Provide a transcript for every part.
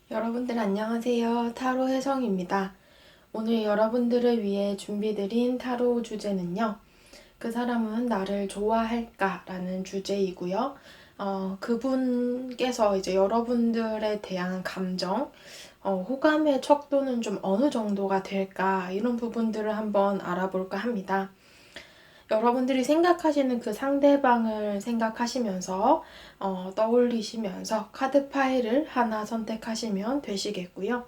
여러분들 안녕하세요. 타로 혜성입니다. 오늘 여러분들을 위해 준비드린 타로 주제는요. 그 사람은 나를 좋아할까? 라는 주제이고요. 그분께서 이제 여러분들에 대한 감정, 호감의 척도는 좀 어느 정도가 될까? 이런 부분들을 한번 알아볼까 합니다. 여러분들이 생각하시는 그 상대방을 생각하시면서 떠올리시면서 카드 파일을 하나 선택하시면 되시겠고요.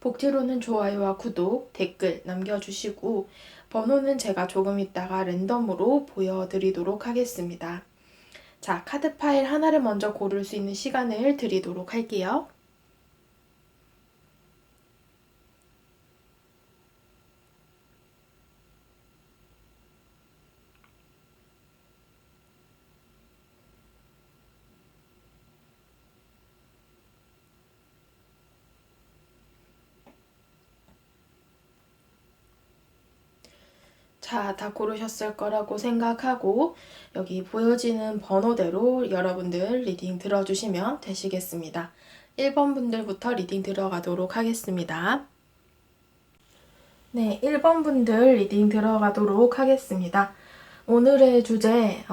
복지로는 좋아요와 구독, 댓글 남겨주시고 번호는 제가 조금 있다가 랜덤으로 보여드리도록 하겠습니다. 자, 카드 파일 하나를 먼저 고를 수 있는 시간을 드리도록 할게요. 자, 다 고르셨을 거라고 생각하고 여기 보여지는 번호대로 여러분들 리딩 들어주시면 되시겠습니다. 1번 분들부터 리딩 들어가도록 하겠습니다. 네, 1번 분들 리딩 들어가도록 하겠습니다. 오늘의 주제,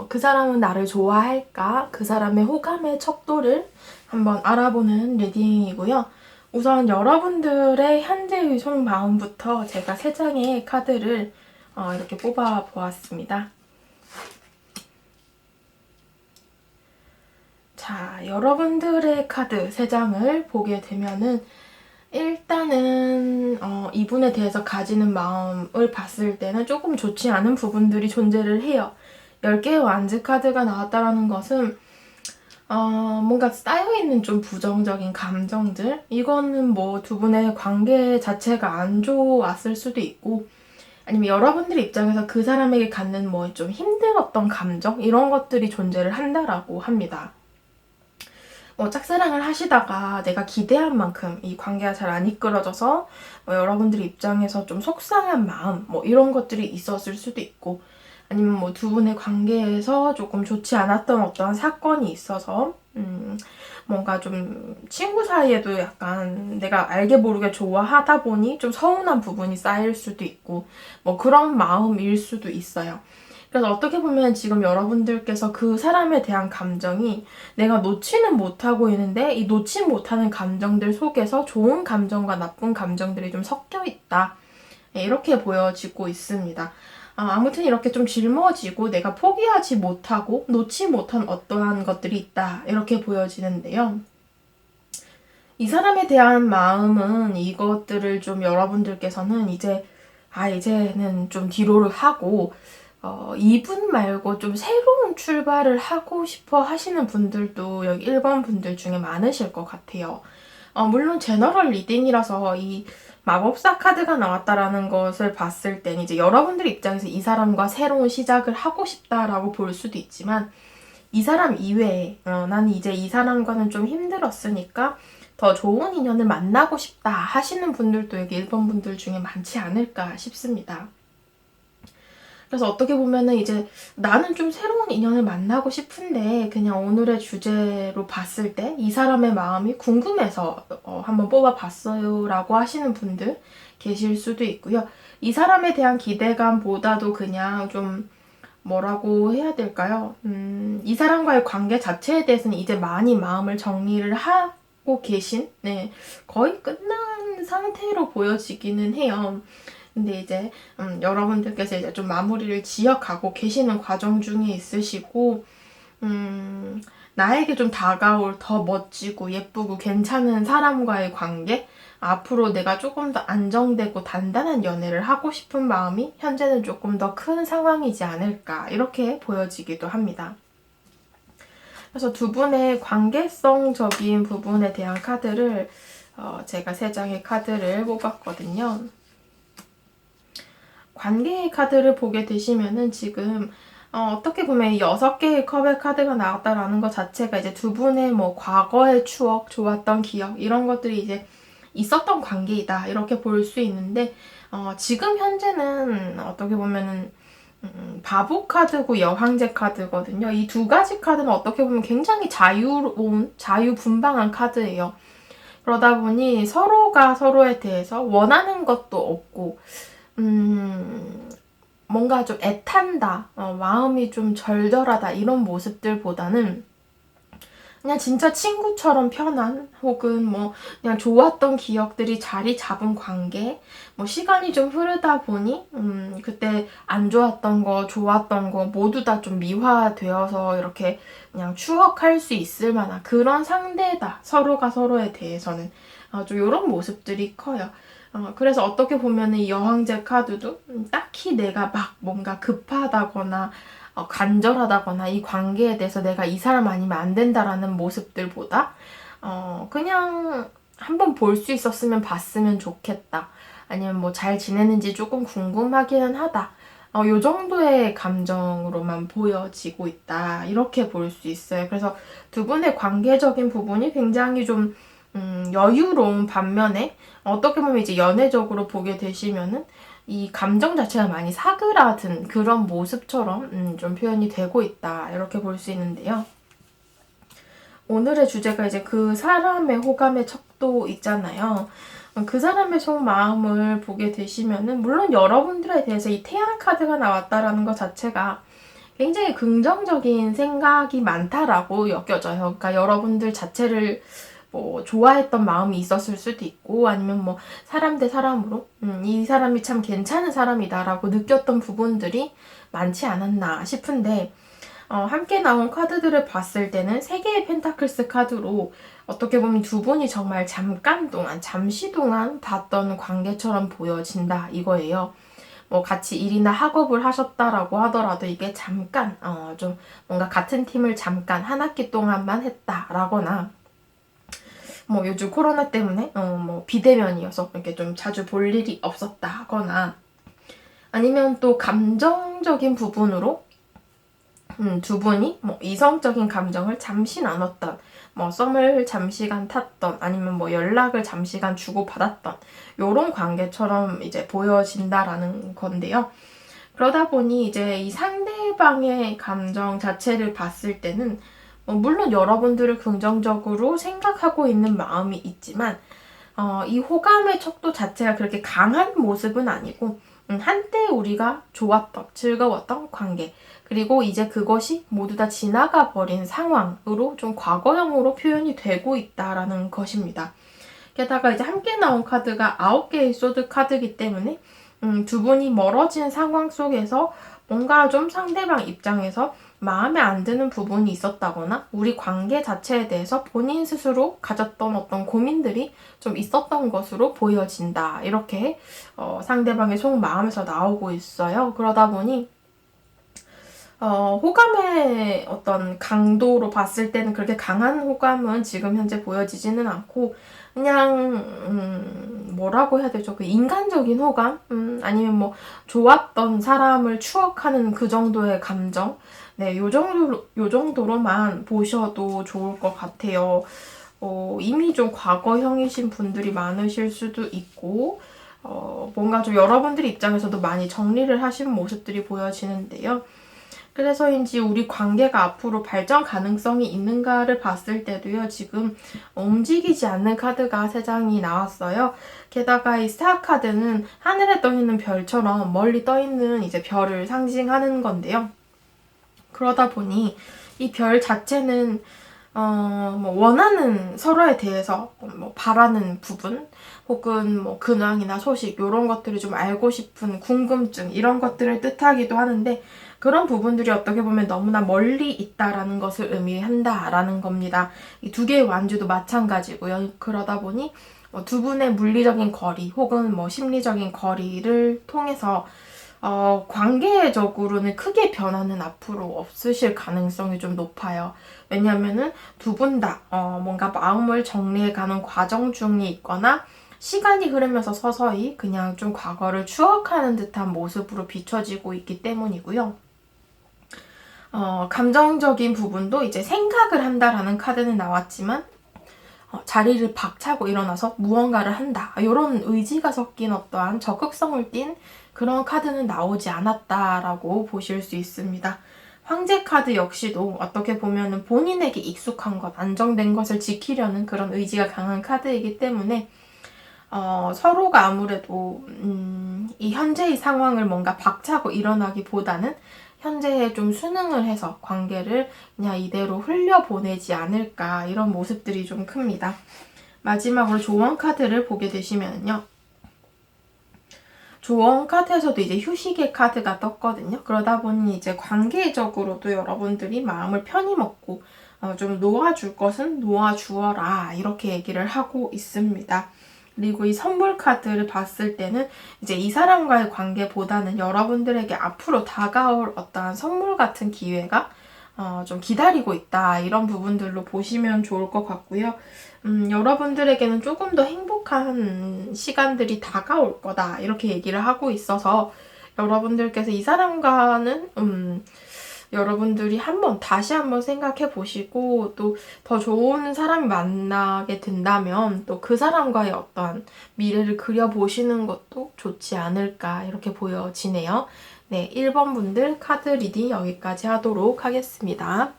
그 사람은 나를 좋아할까? 그 사람의 호감의 척도를 한번 알아보는 리딩이고요. 우선 여러분들의 현재의 속마음부터 제가 3장의 카드를 이렇게 뽑아 보았습니다. 자, 여러분들의 카드 3장을 보게 되면은 일단은 이분에 대해서 가지는 마음을 봤을 때는 조금 좋지 않은 부분들이 존재를 해요. 10개의 완즈 카드가 나왔다라는 것은 뭔가 쌓여있는 좀 부정적인 감정들, 이거는 뭐 두 분의 관계 자체가 안 좋았을 수도 있고, 아니면 여러분들 입장에서 그 사람에게 갖는 뭐 좀 힘들었던 감정, 이런 것들이 존재를 한다라고 합니다. 짝사랑을 하시다가 내가 기대한 만큼 이 관계가 잘 안 이끌어져서 여러분들 입장에서 좀 속상한 마음, 이런 것들이 있었을 수도 있고, 아니면 뭐 두 분의 관계에서 조금 좋지 않았던 어떠한 사건이 있어서 뭔가 좀 친구 사이에도 약간 내가 알게 모르게 좋아하다 보니 좀 서운한 부분이 쌓일 수도 있고 뭐 그런 마음일 수도 있어요. 그래서 어떻게 보면 지금 여러분들께서 그 사람에 대한 감정이 내가 놓지는 못하고 있는데 이 놓지 못하는 감정들 속에서 좋은 감정과 나쁜 감정들이 좀 섞여 있다. 이렇게 보여지고 있습니다. 아무튼 이렇게 좀 짊어지고 내가 포기하지 못하고 놓지 못한 어떠한 것들이 있다. 이렇게 보여지는데요. 이 사람에 대한 마음은 이것들을 좀 여러분들께서는 이제는 좀 뒤로를 하고 이분 말고 좀 새로운 출발을 하고 싶어 하시는 분들도 여기 1번 분들 중에 많으실 것 같아요. 물론 제너럴 리딩이라서 이 마법사 카드가 나왔다라는 것을 봤을 땐 이제 여러분들 입장에서 이 사람과 새로운 시작을 하고 싶다라고 볼 수도 있지만 이 사람 이외에 난 이제 이 사람과는 좀 힘들었으니까 더 좋은 인연을 만나고 싶다 하시는 분들도 여기 1번 분들 중에 많지 않을까 싶습니다. 그래서 어떻게 보면은 이제 나는 좀 새로운 인연을 만나고 싶은데 그냥 오늘의 주제로 봤을 때 이 사람의 마음이 궁금해서 한번 뽑아봤어요 라고 하시는 분들 계실 수도 있고요. 이 사람에 대한 기대감보다도 그냥 좀 뭐라고 해야 될까요? 이 사람과의 관계 자체에 대해서는 이제 많이 마음을 정리를 하고 계신, 네, 거의 끝난 상태로 보여지기는 해요. 근데 이제 여러분들께서 이제 좀 마무리를 지어가고 계시는 과정 중에 있으시고 나에게 좀 다가올 더 멋지고 예쁘고 괜찮은 사람과의 관계, 앞으로 내가 조금 더 안정되고 단단한 연애를 하고 싶은 마음이 현재는 조금 더 큰 상황이지 않을까 이렇게 보여지기도 합니다. 그래서 두 분의 관계성적인 부분에 대한 카드를 제가 3장의 카드를 뽑았거든요. 관계의 카드를 보게 되시면은 지금 어떻게 보면 6개의 컵의 카드가 나왔다라는 것 자체가 이제 두 분의 뭐 과거의 추억, 좋았던 기억 이런 것들이 이제 있었던 관계이다 이렇게 볼 수 있는데 지금 현재는 어떻게 보면은 바보 카드고 여황제 카드거든요. 이 두 가지 카드는 어떻게 보면 굉장히 자유로운, 자유분방한 카드예요. 그러다 보니 서로가 서로에 대해서 원하는 것도 없고 뭔가 좀 애탄다, 마음이 좀 절절하다 이런 모습들보다는 그냥 진짜 친구처럼 편한, 혹은 뭐 그냥 좋았던 기억들이 자리 잡은 관계, 뭐 시간이 좀 흐르다 보니 그때 안 좋았던 거, 좋았던 거 모두 다 좀 미화되어서 이렇게 그냥 추억할 수 있을 만한 그런 상대다. 서로가 서로에 대해서는 좀 이런 모습들이 커요. 그래서 어떻게 보면 이 여왕제 카드도 딱히 내가 막 뭔가 급하다거나 간절하다거나 이 관계에 대해서 내가 이 사람 아니면 안 된다라는 모습들보다 그냥 한번 볼 수 있었으면 봤으면 좋겠다. 아니면 뭐 잘 지내는지 조금 궁금하기는 하다. 요 정도의 감정으로만 보여지고 있다. 이렇게 볼 수 있어요. 그래서 두 분의 관계적인 부분이 굉장히 좀 여유로운 반면에 어떻게 보면 이제 연애적으로 보게 되시면은 이 감정 자체가 많이 사그라든 그런 모습처럼 좀 표현이 되고 있다. 이렇게 볼 수 있는데요. 오늘의 주제가 이제 그 사람의 호감의 척도 있잖아요. 그 사람의 속마음을 보게 되시면은 물론 여러분들에 대해서 이 태양 카드가 나왔다라는 것 자체가 굉장히 긍정적인 생각이 많다라고 여겨져요. 그러니까 여러분들 자체를 뭐 좋아했던 마음이 있었을 수도 있고, 아니면 뭐 사람 대 사람으로 이 사람이 참 괜찮은 사람이다라고 느꼈던 부분들이 많지 않았나 싶은데, 함께 나온 카드들을 봤을 때는 3개의 펜타클스 카드로 어떻게 보면 두 분이 정말 잠깐 동안, 잠시 동안 봤던 관계처럼 보여진다 이거예요. 뭐 같이 일이나 학업을 하셨다라고 하더라도 이게 잠깐 좀 뭔가 같은 팀을 잠깐 한 학기 동안만 했다라거나, 뭐 요즘 코로나 때문에 뭐 비대면이어서 이렇게 좀 자주 볼 일이 없었다거나, 아니면 또 감정적인 부분으로 두 분이 뭐 이성적인 감정을 잠시 나눴던, 뭐 썸을 잠시간 탔던, 아니면 뭐 연락을 잠시간 주고받았던 요런 관계처럼 이제 보여진다라는 건데요. 그러다 보니 이제 이 상대방의 감정 자체를 봤을 때는 물론 여러분들을 긍정적으로 생각하고 있는 마음이 있지만 이 호감의 척도 자체가 그렇게 강한 모습은 아니고 한때 우리가 좋았던, 즐거웠던 관계, 그리고 이제 그것이 모두 다 지나가 버린 상황으로 좀 과거형으로 표현이 되고 있다라는 것입니다. 게다가 이제 함께 나온 카드가 9개의 소드 카드이기 때문에 두 분이 멀어진 상황 속에서 뭔가 좀 상대방 입장에서 마음에 안 드는 부분이 있었다거나, 우리 관계 자체에 대해서 본인 스스로 가졌던 어떤 고민들이 좀 있었던 것으로 보여진다. 이렇게 상대방의 속마음에서 나오고 있어요. 그러다 보니 호감의 어떤 강도로 봤을 때는 그렇게 강한 호감은 지금 현재 보여지지는 않고, 그냥 뭐라고 해야 되죠? 그 인간적인 호감? 아니면 뭐 좋았던 사람을 추억하는 그 정도의 감정? 네, 요 정도로만 보셔도 좋을 것 같아요. 이미 좀 과거형이신 분들이 많으실 수도 있고, 뭔가 좀 여러분들 입장에서도 많이 정리를 하신 모습들이 보여지는데요. 그래서인지 우리 관계가 앞으로 발전 가능성이 있는가를 봤을 때도요, 지금 움직이지 않는 카드가 3장이 나왔어요. 게다가 이 스타 카드는 하늘에 떠있는 별처럼 멀리 떠있는 이제 별을 상징하는 건데요. 그러다 보니 이 별 자체는 뭐 원하는, 서로에 대해서 뭐 바라는 부분, 혹은 뭐 근황이나 소식, 이런 것들을 좀 알고 싶은 궁금증, 이런 것들을 뜻하기도 하는데, 그런 부분들이 어떻게 보면 너무나 멀리 있다라는 것을 의미한다라는 겁니다. 이 2개의 완주도 마찬가지고요. 그러다 보니 두 분의 물리적인 거리, 혹은 뭐 심리적인 거리를 통해서 관계적으로는 크게 변화는 앞으로 없으실 가능성이 좀 높아요. 왜냐면은 두 분 다 뭔가 마음을 정리해가는 과정 중에 있거나, 시간이 흐르면서 서서히 그냥 좀 과거를 추억하는 듯한 모습으로 비춰지고 있기 때문이고요. 감정적인 부분도 이제 생각을 한다라는 카드는 나왔지만 자리를 박차고 일어나서 무언가를 한다, 이런 의지가 섞인 어떠한 적극성을 띤 그런 카드는 나오지 않았다라고 보실 수 있습니다. 황제 카드 역시도 어떻게 보면은 본인에게 익숙한 것, 안정된 것을 지키려는 그런 의지가 강한 카드이기 때문에 서로가 아무래도 이 현재의 상황을 뭔가 박차고 일어나기보다는 현재에 좀 순응을 해서 관계를 그냥 이대로 흘려보내지 않을까, 이런 모습들이 좀 큽니다. 마지막으로 조언 카드를 보게 되시면요. 조언 카드에서도 이제 휴식의 카드가 떴거든요. 그러다 보니 이제 관계적으로도 여러분들이 마음을 편히 먹고 좀 놓아줄 것은 놓아주어라, 이렇게 얘기를 하고 있습니다. 그리고 이 선물 카드를 봤을 때는 이제 이 사람과의 관계보다는 여러분들에게 앞으로 다가올 어떠한 선물 같은 기회가 좀 기다리고 있다, 이런 부분들로 보시면 좋을 것 같고요. 여러분들에게는 조금 더 행복한 시간들이 다가올 거다, 이렇게 얘기를 하고 있어서 여러분들께서 이 사람과는 여러분들이 다시 한번 생각해 보시고, 또 더 좋은 사람이 만나게 된다면 또 그 사람과의 어떤 미래를 그려보시는 것도 좋지 않을까, 이렇게 보여지네요. 네, 1번 분들 카드 리딩 여기까지 하도록 하겠습니다.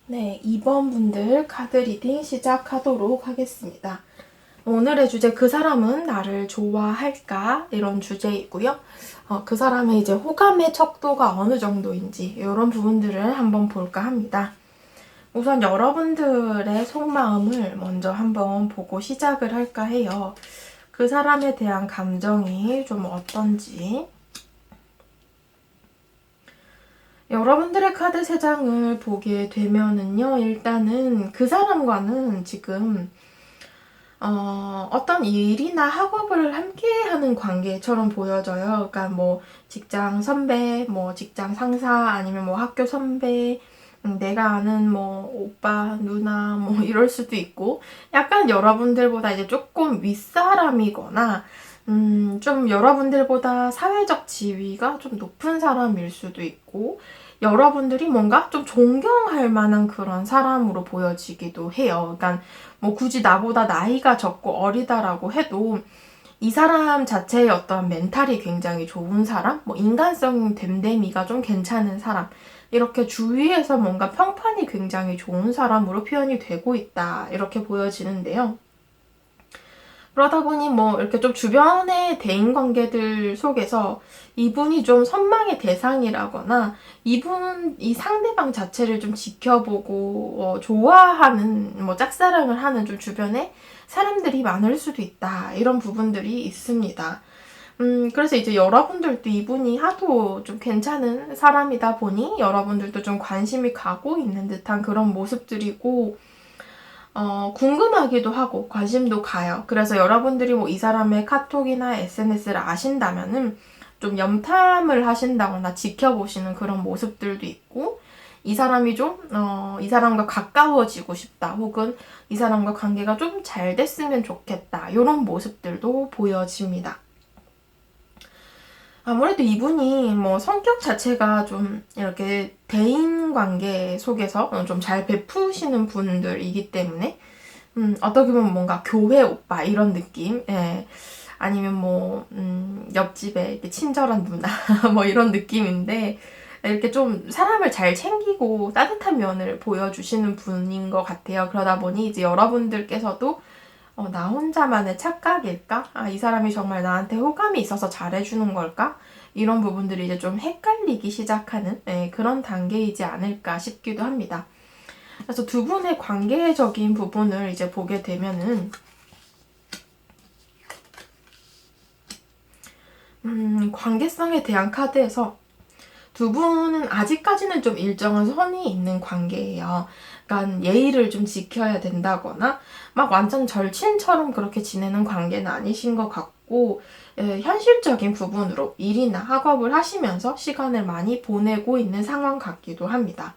네, 2번 분들 카드 리딩 시작하도록 하겠습니다. 오늘의 주제, 그 사람은 나를 좋아할까? 이런 주제이고요. 그 사람의 이제 호감의 척도가 어느 정도인지 이런 부분들을 한번 볼까 합니다. 우선 여러분들의 속마음을 먼저 한번 보고 시작을 할까 해요. 그 사람에 대한 감정이 좀 어떤지. 여러분들의 카드 3장을 보게 되면은요, 일단은 그 사람과는 지금 어떤 일이나 학업을 함께 하는 관계처럼 보여져요. 그러니까 뭐 직장 선배, 뭐 직장 상사, 아니면 뭐 학교 선배, 내가 아는 뭐 오빠, 누나, 뭐 이럴 수도 있고, 약간 여러분들보다 이제 조금 윗사람이거나 좀 여러분들보다 사회적 지위가 좀 높은 사람일 수도 있고, 여러분들이 뭔가 좀 존경할 만한 그런 사람으로 보여지기도 해요. 그러니까 뭐 굳이 나보다 나이가 적고 어리다라고 해도 이 사람 자체의 어떤 멘탈이 굉장히 좋은 사람, 뭐 인간성 됨됨이가 좀 괜찮은 사람, 이렇게 주위에서 뭔가 평판이 굉장히 좋은 사람으로 표현이 되고 있다, 이렇게 보여지는데요. 그러다 보니 뭐 이렇게 좀 주변의 대인관계들 속에서 이분이 좀 선망의 대상이라거나 이 상대방 자체를 좀 지켜보고 좋아하는, 뭐 짝사랑을 하는 좀 주변에 사람들이 많을 수도 있다, 이런 부분들이 있습니다. 그래서 이제 여러분들도 이분이 하도 좀 괜찮은 사람이다 보니 여러분들도 좀 관심이 가고 있는 듯한 그런 모습들이고, 궁금하기도 하고 관심도 가요. 그래서 여러분들이 뭐 이 사람의 카톡이나 SNS를 아신다면은 좀 염탐을 하신다거나 지켜보시는 그런 모습들도 있고, 이 사람이 좀 이 사람과 가까워지고 싶다, 혹은 이 사람과 관계가 좀 잘 됐으면 좋겠다, 이런 모습들도 보여집니다. 아무래도 이분이 뭐 성격 자체가 좀 이렇게 대인관계 속에서 좀 잘 베푸시는 분들이기 때문에 어떻게 보면 뭔가 교회 오빠 이런 느낌, 예. 아니면 뭐 옆집에 이렇게 친절한 누나 뭐 이런 느낌인데, 이렇게 좀 사람을 잘 챙기고 따뜻한 면을 보여주시는 분인 것 같아요. 그러다 보니 이제 여러분들께서도 나 혼자만의 착각일까? 이 사람이 정말 나한테 호감이 있어서 잘해주는 걸까? 이런 부분들이 이제 좀 헷갈리기 시작하는 그런 단계이지 않을까 싶기도 합니다. 그래서 두 분의 관계적인 부분을 이제 보게 되면은 관계성에 대한 카드에서 두 분은 아직까지는 좀 일정한 선이 있는 관계예요. 그러니까 예의를 좀 지켜야 된다거나 막 완전 절친처럼 그렇게 지내는 관계는 아니신 것 같고, 현실적인 부분으로 일이나 학업을 하시면서 시간을 많이 보내고 있는 상황 같기도 합니다.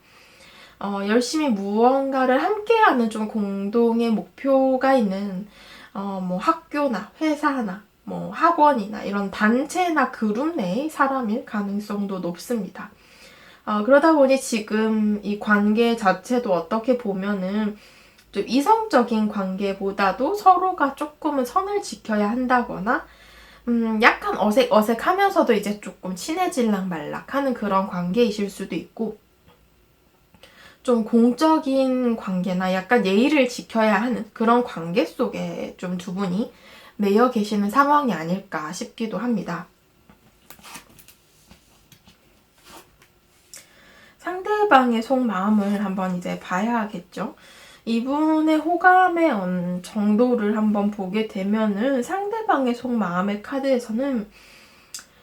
열심히 무언가를 함께하는 좀 공동의 목표가 있는 뭐 학교나 회사나 뭐 학원이나 이런 단체나 그룹 내의 사람일 가능성도 높습니다. 그러다 보니 지금 이 관계 자체도 어떻게 보면은 좀 이성적인 관계보다도 서로가 조금은 선을 지켜야 한다거나, 약간 어색하면서도 이제 조금 친해질락 말락 하는 그런 관계이실 수도 있고, 좀 공적인 관계나 약간 예의를 지켜야 하는 그런 관계 속에 좀 두 분이 매여 계시는 상황이 아닐까 싶기도 합니다. 상대방의 속마음을 한번 이제 봐야겠죠. 이분의 호감의 정도를 한번 보게 되면은 상대방의 속마음의 카드에서는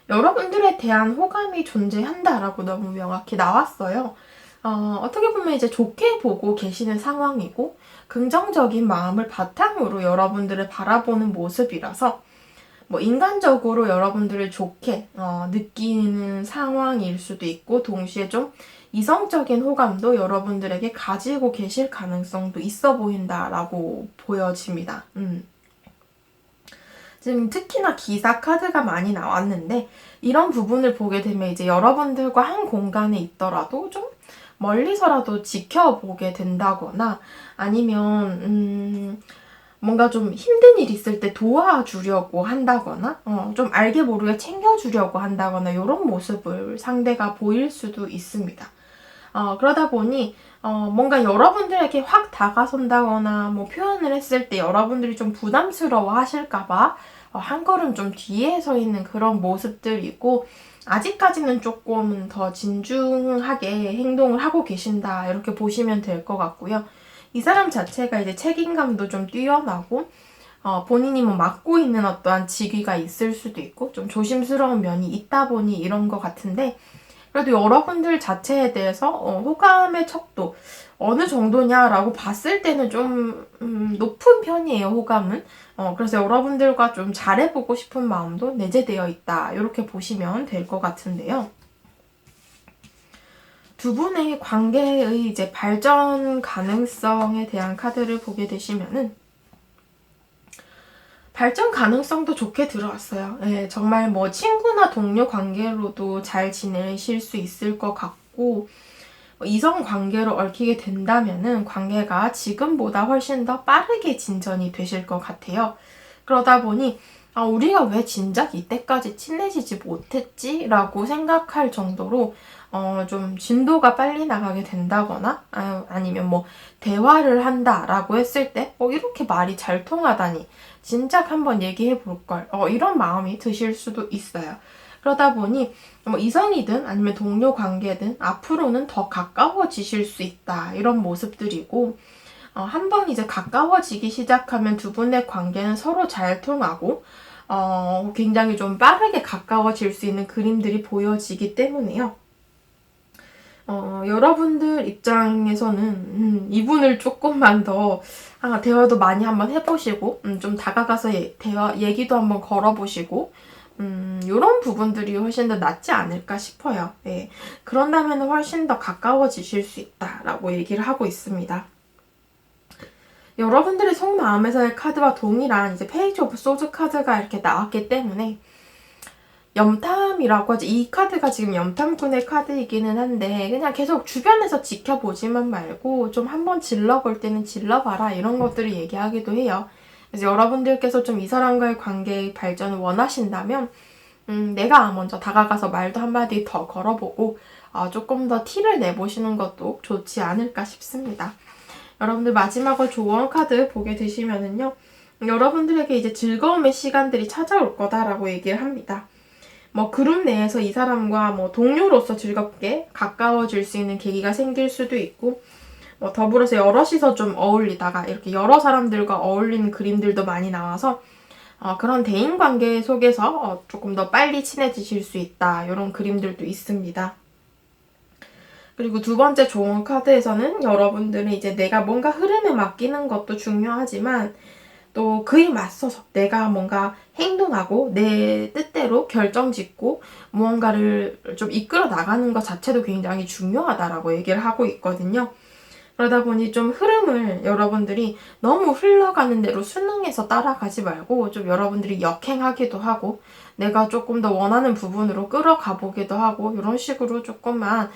여러분들에 대한 호감이 존재한다라고 너무 명확히 나왔어요. 어떻게 보면 이제 좋게 보고 계시는 상황이고 긍정적인 마음을 바탕으로 여러분들을 바라보는 모습이라서 뭐 인간적으로 여러분들을 좋게 느끼는 상황일 수도 있고, 동시에 좀 이성적인 호감도 여러분들에게 가지고 계실 가능성도 있어 보인다라고 보여집니다. 지금 특히나 기사 카드가 많이 나왔는데, 이런 부분을 보게 되면 이제 여러분들과 한 공간에 있더라도 좀 멀리서라도 지켜보게 된다거나, 아니면 뭔가 좀 힘든 일 있을 때 도와주려고 한다거나, 좀 알게 모르게 챙겨주려고 한다거나, 이런 모습을 상대가 보일 수도 있습니다. 그러다 보니 뭔가 여러분들에게 확 다가선다거나 뭐 표현을 했을 때 여러분들이 좀 부담스러워 하실까봐 한 걸음 좀 뒤에 서 있는 그런 모습들이고, 아직까지는 조금 더 진중하게 행동을 하고 계신다, 이렇게 보시면 될 것 같고요. 이 사람 자체가 이제 책임감도 좀 뛰어나고, 본인이 뭐 맡고 있는 어떠한 직위가 있을 수도 있고, 좀 조심스러운 면이 있다 보니 이런 것 같은데, 그래도 여러분들 자체에 대해서 호감의 척도 어느 정도냐라고 봤을 때는 좀 높은 편이에요, 호감은. 그래서 여러분들과 좀 잘해보고 싶은 마음도 내재되어 있다, 이렇게 보시면 될 것 같은데요. 두 분의 관계의 이제 발전 가능성에 대한 카드를 보게 되시면은 발전 가능성도 좋게 들어왔어요. 네, 정말 뭐 친구나 동료 관계로도 잘 지내실 수 있을 것 같고, 이성 관계로 얽히게 된다면은 관계가 지금보다 훨씬 더 빠르게 진전이 되실 것 같아요. 그러다 보니 우리가 왜 진작 이때까지 친해지지 못했지? 라고 생각할 정도로 좀 진도가 빨리 나가게 된다거나, 아니면 뭐 대화를 한다라고 했을 때 이렇게 말이 잘 통하다니 진작 한번 얘기해 볼걸, 이런 마음이 드실 수도 있어요. 그러다 보니 뭐 이성이든 아니면 동료 관계든 앞으로는 더 가까워지실 수 있다, 이런 모습들이고, 한번 이제 가까워지기 시작하면 두 분의 관계는 서로 잘 통하고 굉장히 좀 빠르게 가까워질 수 있는 그림들이 보여지기 때문에요. 여러분들 입장에서는 이분을 조금만 더 대화도 많이 한번 해보시고, 좀 다가가서 얘기도 한번 걸어보시고, 이런 부분들이 훨씬 더 낫지 않을까 싶어요. 네. 그런다면 훨씬 더 가까워지실 수 있다라고 얘기를 하고 있습니다. 여러분들의 속마음에서의 카드와 동일한 이제 페이지 오브 소드 카드가 이렇게 나왔기 때문에 염탐이라고 하지, 이 카드가 지금 염탐꾼의 카드이기는 한데 그냥 계속 주변에서 지켜보지만 말고 좀 한번 질러볼 때는 질러봐라, 이런 것들을 얘기하기도 해요. 그래서 여러분들께서 좀 이 사람과의 관계의 발전을 원하신다면 내가 먼저 다가가서 말도 한마디 더 걸어보고 조금 더 티를 내보시는 것도 좋지 않을까 싶습니다. 여러분들 마지막으로 조언 카드 보게 되시면은요, 여러분들에게 이제 즐거움의 시간들이 찾아올 거다라고 얘기를 합니다. 뭐 그룹 내에서 이 사람과 뭐 동료로서 즐겁게 가까워질 수 있는 계기가 생길 수도 있고, 뭐 더불어서 여럿이서 좀 어울리다가 이렇게 여러 사람들과 어울리는 그림들도 많이 나와서 그런 대인관계 속에서 조금 더 빨리 친해지실 수 있다, 이런 그림들도 있습니다. 그리고 두 번째 조언 카드에서는 여러분들은 이제 내가 뭔가 흐름에 맡기는 것도 중요하지만 또 그에 맞서서 내가 뭔가 행동하고 내 뜻대로 결정짓고 무언가를 좀 이끌어 나가는 것 자체도 굉장히 중요하다라고 얘기를 하고 있거든요. 그러다 보니 좀 흐름을 여러분들이 너무 흘러가는 대로 순응해서 따라가지 말고 좀 여러분들이 역행하기도 하고 내가 조금 더 원하는 부분으로 끌어가 보기도 하고, 이런 식으로 조금만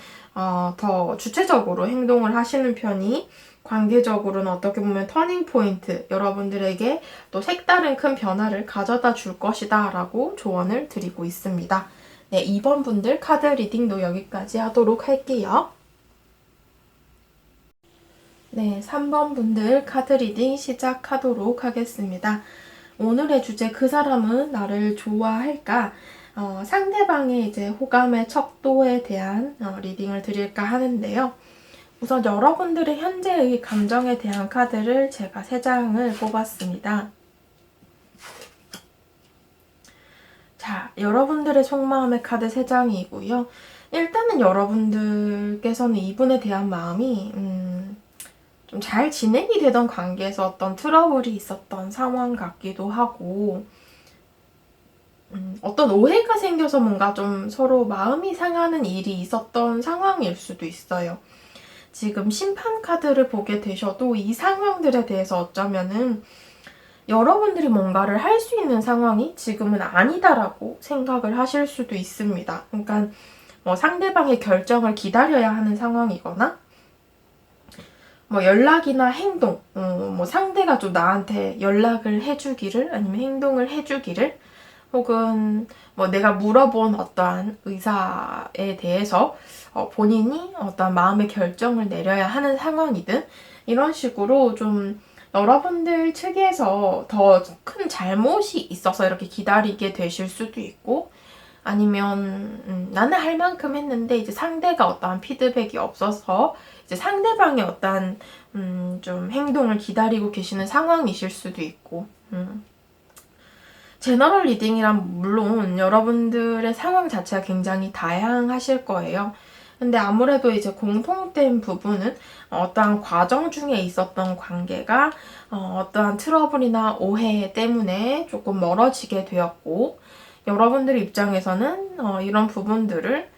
더 주체적으로 행동을 하시는 편이 관계적으로는 어떻게 보면 터닝 포인트, 여러분들에게 또 색다른 큰 변화를 가져다 줄 것이다 라고 조언을 드리고 있습니다. 네, 2번 분들 카드 리딩도 여기까지 하도록 할게요. 네, 3번 분들 카드 리딩 시작하도록 하겠습니다. 오늘의 주제, 그 사람은 나를 좋아할까? 상대방의 이제 호감의 척도에 대한 리딩을 드릴까 하는데요. 우선 여러분들의 현재의 감정에 대한 카드를 제가 3장을 뽑았습니다. 자, 여러분들의 속마음의 카드 3장이고요. 일단은 여러분들께서는 이분에 대한 마음이 좀 잘 진행이 되던 관계에서 어떤 트러블이 있었던 상황 같기도 하고, 어떤 오해가 생겨서 뭔가 좀 서로 마음이 상하는 일이 있었던 상황일 수도 있어요. 지금 심판 카드를 보게 되셔도 이 상황들에 대해서 어쩌면은 여러분들이 뭔가를 할 수 있는 상황이 지금은 아니다라고 생각을 하실 수도 있습니다. 그러니까 뭐 상대방의 결정을 기다려야 하는 상황이거나 뭐 연락이나 행동, 뭐 상대가 좀 나한테 연락을 해주기를 아니면 행동을 해주기를, 혹은 뭐 내가 물어본 어떠한 의사에 대해서 본인이 어떤 마음의 결정을 내려야 하는 상황이든, 이런 식으로 좀 여러분들 측에서 더 큰 잘못이 있어서 이렇게 기다리게 되실 수도 있고, 아니면 나는 할 만큼 했는데 이제 상대가 어떠한 피드백이 없어서 이제 상대방의 어떠한 좀 행동을 기다리고 계시는 상황이실 수도 있고, 제너럴 리딩이란 물론 여러분들의 상황 자체가 굉장히 다양하실 거예요. 근데 아무래도 이제 공통된 부분은 어떠한 과정 중에 있었던 관계가 어떠한 트러블이나 오해 때문에 조금 멀어지게 되었고, 여러분들 입장에서는 이런 부분들을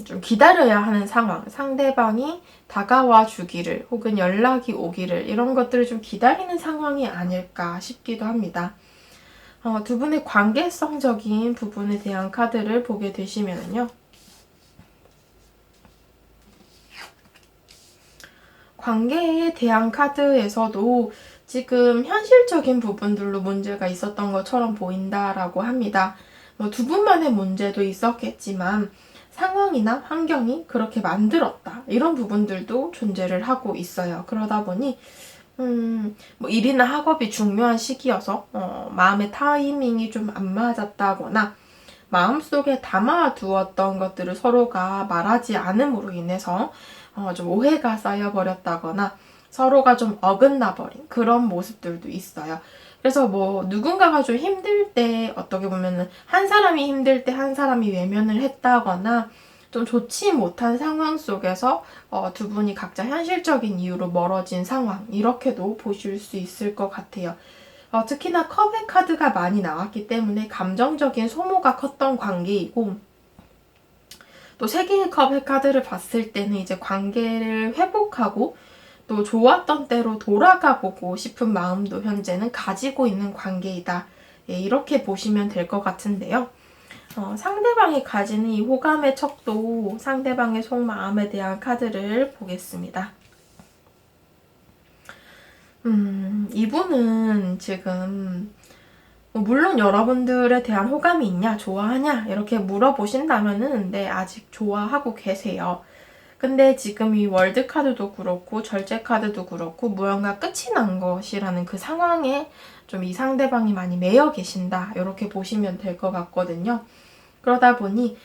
좀 기다려야 하는 상황, 상대방이 다가와 주기를 혹은 연락이 오기를, 이런 것들을 좀 기다리는 상황이 아닐까 싶기도 합니다. 두 분의 관계성적인 부분에 대한 카드를 보게 되시면요. 관계에 대한 카드에서도 지금 현실적인 부분들로 문제가 있었던 것처럼 보인다라고 합니다. 뭐 두 분만의 문제도 있었겠지만 상황이나 환경이 그렇게 만들었다, 이런 부분들도 존재를 하고 있어요. 그러다 보니 뭐 일이나 학업이 중요한 시기여서 마음의 타이밍이 좀 안 맞았다거나, 마음속에 담아두었던 것들을 서로가 말하지 않음으로 인해서 좀 오해가 쌓여버렸다거나 서로가 좀 어긋나버린 그런 모습들도 있어요. 그래서 뭐 누군가가 좀 힘들 때, 어떻게 보면은 한 사람이 힘들 때 한 사람이 외면을 했다거나 좀 좋지 못한 상황 속에서 두 분이 각자 현실적인 이유로 멀어진 상황, 이렇게도 보실 수 있을 것 같아요. 특히나 컵의 카드가 많이 나왔기 때문에 감정적인 소모가 컸던 관계이고, 또 3개의 컵의 카드를 봤을 때는 이제 관계를 회복하고 또 좋았던 때로 돌아가 보고 싶은 마음도 현재는 가지고 있는 관계이다. 예, 이렇게 보시면 될 것 같은데요. 상대방이 가지는 이 호감의 척도, 상대방의 속마음에 대한 카드를 보겠습니다. 이분은 지금 물론 여러분들에 대한 호감이 있냐, 좋아하냐 이렇게 물어보신다면은 네, 아직 좋아하고 계세요. 근데 지금 이 월드 카드도 그렇고 절제 카드도 그렇고 무언가 끝이 난 것이라는 그 상황에 좀 이 상대방이 많이 매여 계신다, 이렇게 보시면 될 것 같거든요. 그러다 보니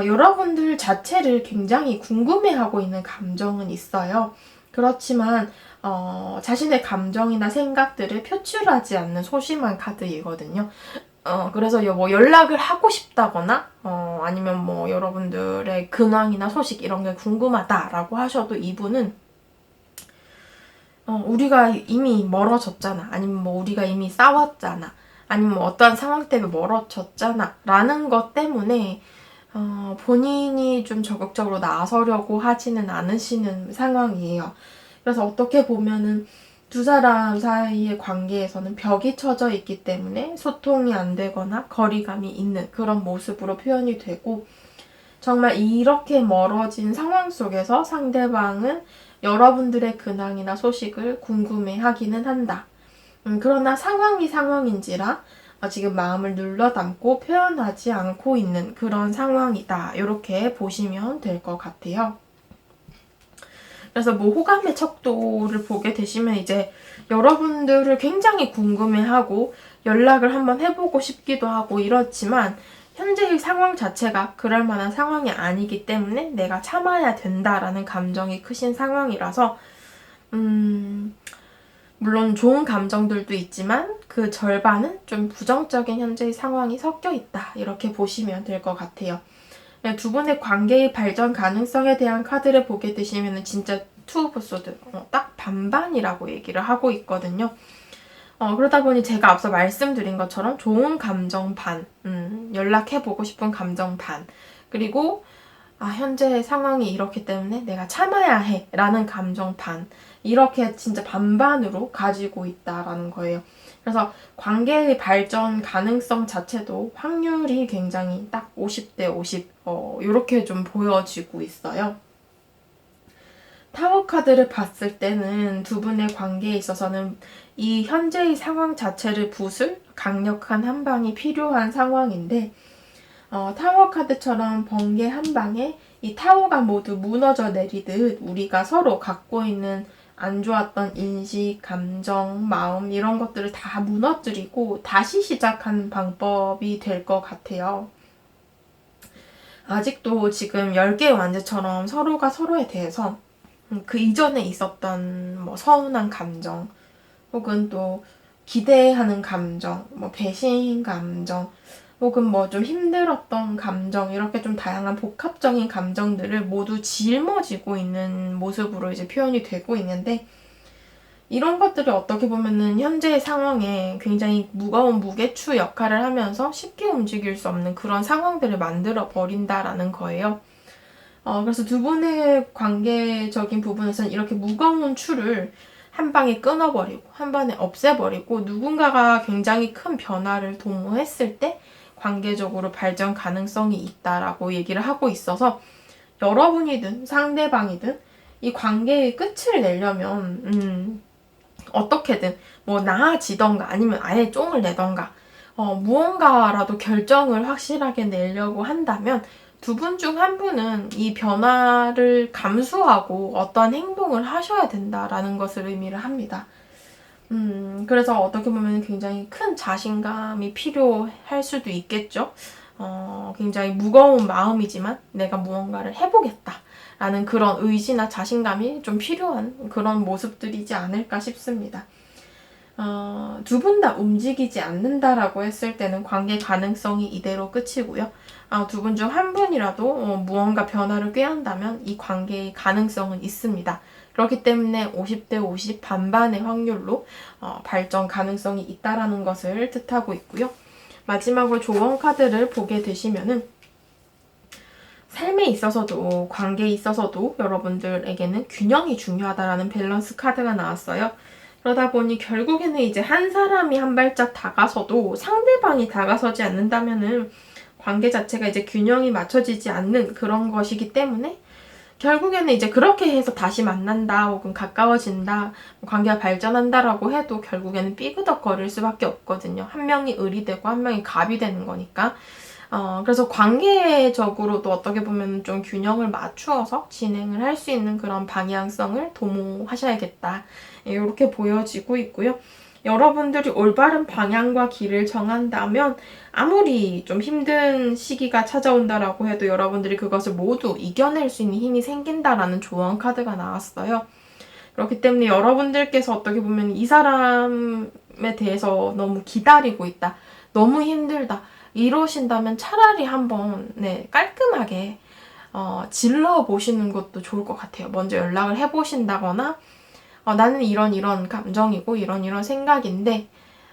여러분들 자체를 굉장히 궁금해하고 있는 감정은 있어요. 그렇지만 자신의 감정이나 생각들을 표출하지 않는 소심한 카드이거든요. 그래서 뭐 연락을 하고 싶다거나 아니면 뭐 여러분들의 근황이나 소식 이런 게 궁금하다라고 하셔도 이분은 우리가 이미 멀어졌잖아, 아니면 뭐 우리가 이미 싸웠잖아, 아니면 뭐 어떠한 상황 때문에 멀어졌잖아 라는 것 때문에 본인이 좀 적극적으로 나서려고 하지는 않으시는 상황이에요. 그래서 어떻게 보면은 두 사람 사이의 관계에서는 벽이 쳐져 있기 때문에 소통이 안 되거나 거리감이 있는 그런 모습으로 표현이 되고, 정말 이렇게 멀어진 상황 속에서 상대방은 여러분들의 근황이나 소식을 궁금해하기는 한다. 그러나 상황이 상황인지라 지금 마음을 눌러 담고 표현하지 않고 있는 그런 상황이다. 이렇게 보시면 될 것 같아요. 그래서 뭐 호감의 척도를 보게 되시면 이제 여러분들을 굉장히 궁금해하고 연락을 한번 해보고 싶기도 하고 이렇지만 현재의 상황 자체가 그럴 만한 상황이 아니기 때문에 내가 참아야 된다라는 감정이 크신 상황이라서 물론 좋은 감정들도 있지만 그 절반은 좀 부정적인 현재의 상황이 섞여 있다. 이렇게 보시면 될 것 같아요. 두 분의 관계의 발전 가능성에 대한 카드를 보게 되시면 진짜 투 오브 소드 딱 반반이라고 얘기를 하고 있거든요. 그러다 보니 제가 앞서 말씀드린 것처럼 좋은 감정 반, 연락해보고 싶은 감정 반, 그리고 현재 상황이 이렇기 때문에 내가 참아야 해 라는 감정 반, 이렇게 진짜 반반으로 가지고 있다라는 거예요. 그래서 관계의 발전 가능성 자체도 확률이 굉장히 딱 50대 50 이렇게 좀 보여지고 있어요. 타워 카드를 봤을 때는 두 분의 관계에 있어서는 이 현재의 상황 자체를 부술 강력한 한 방이 필요한 상황인데 타워 카드처럼 번개 한 방에 이 타워가 모두 무너져 내리듯 우리가 서로 갖고 있는 안 좋았던 인식, 감정, 마음 이런 것들을 다 무너뜨리고 다시 시작하는 방법이 될 것 같아요. 아직도 지금 10개의 완제처럼 서로가 서로에 대해서 그 이전에 있었던 뭐 서운한 감정 혹은 또 기대하는 감정, 뭐 배신 감정 혹은 뭐 좀 힘들었던 감정 이렇게 좀 다양한 복합적인 감정들을 모두 짊어지고 있는 모습으로 이제 표현이 되고 있는데 이런 것들이 어떻게 보면은 현재의 상황에 굉장히 무거운 무게추 역할을 하면서 쉽게 움직일 수 없는 그런 상황들을 만들어 버린다라는 거예요. 그래서 두 분의 관계적인 부분에서는 이렇게 무거운 추를 한 방에 끊어버리고 한 번에 없애버리고 누군가가 굉장히 큰 변화를 도모했을 때 관계적으로 발전 가능성이 있다라고 얘기를 하고 있어서 여러분이든 상대방이든 이 관계의 끝을 내려면 어떻게든 뭐 나아지던가 아니면 아예 쫑을 내던가 무언가라도 결정을 확실하게 내려고 한다면 두 분 중 한 분은 이 변화를 감수하고 어떠한 행동을 하셔야 된다라는 것을 의미를 합니다. 그래서 어떻게 보면 굉장히 큰 자신감이 필요할 수도 있겠죠. 굉장히 무거운 마음이지만 내가 무언가를 해보겠다라는 그런 의지나 자신감이 좀 필요한 그런 모습들이지 않을까 싶습니다. 두 분 다 움직이지 않는다라고 했을 때는 관계 가능성이 이대로 끝이고요. 두 분 중 한 분이라도 무언가 변화를 꾀한다면 이 관계의 가능성은 있습니다. 그렇기 때문에 50대 50 반반의 확률로 발전 가능성이 있다라는 것을 뜻하고 있고요. 마지막으로 조언 카드를 보게 되시면은 삶에 있어서도 관계에 있어서도 여러분들에게는 균형이 중요하다라는 밸런스 카드가 나왔어요. 그러다 보니 결국에는 이제 한 사람이 한 발짝 다가서도 상대방이 다가서지 않는다면은 관계 자체가 이제 균형이 맞춰지지 않는 그런 것이기 때문에 결국에는 이제 그렇게 해서 다시 만난다 혹은 가까워진다 관계가 발전한다라고 해도 결국에는 삐그덕거릴 수밖에 없거든요. 한 명이 을이 되고 한 명이 갑이 되는 거니까 그래서 관계적으로도 어떻게 보면 좀 균형을 맞추어서 진행을 할 수 있는 그런 방향성을 도모하셔야겠다 이렇게 보여지고 있고요. 여러분들이 올바른 방향과 길을 정한다면 아무리 좀 힘든 시기가 찾아온다라고 해도 여러분들이 그것을 모두 이겨낼 수 있는 힘이 생긴다라는 조언 카드가 나왔어요. 그렇기 때문에 여러분들께서 어떻게 보면 이 사람에 대해서 너무 기다리고 있다. 너무 힘들다. 이러신다면 차라리 한번 깔끔하게 질러보시는 것도 좋을 것 같아요. 먼저 연락을 해보신다거나 나는 이런 감정이고 이런 생각인데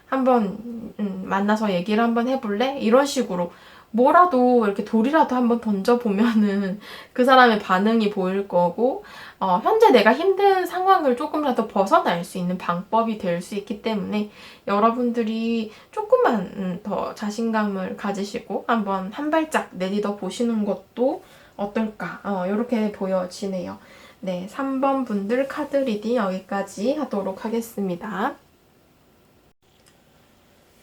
한번 만나서 얘기를 한번 해볼래? 이런 식으로 뭐라도 이렇게 돌이라도 한번 던져보면은 그 사람의 반응이 보일 거고 현재 내가 힘든 상황을 조금이라도 벗어날 수 있는 방법이 될 수 있기 때문에 여러분들이 조금만 더 자신감을 가지시고 한번 한 발짝 내딛어 보시는 것도 어떨까 이렇게 보여지네요. 네, 3번 분들 카드 리딩 여기까지 하도록 하겠습니다.